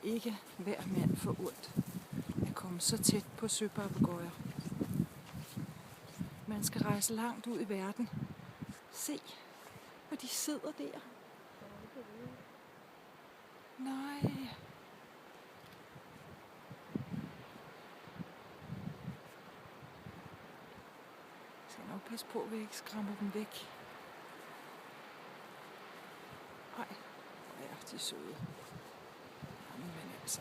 ikke hver mand forundt at komme så tæt på søpapegøjer. Man skal rejse langt ud i verden. Se, hvor de sidder der. Nej. Jeg skal nok passe på, at vi ikke skræmmer dem væk. Nej, hvor er de søde. Jamen altså.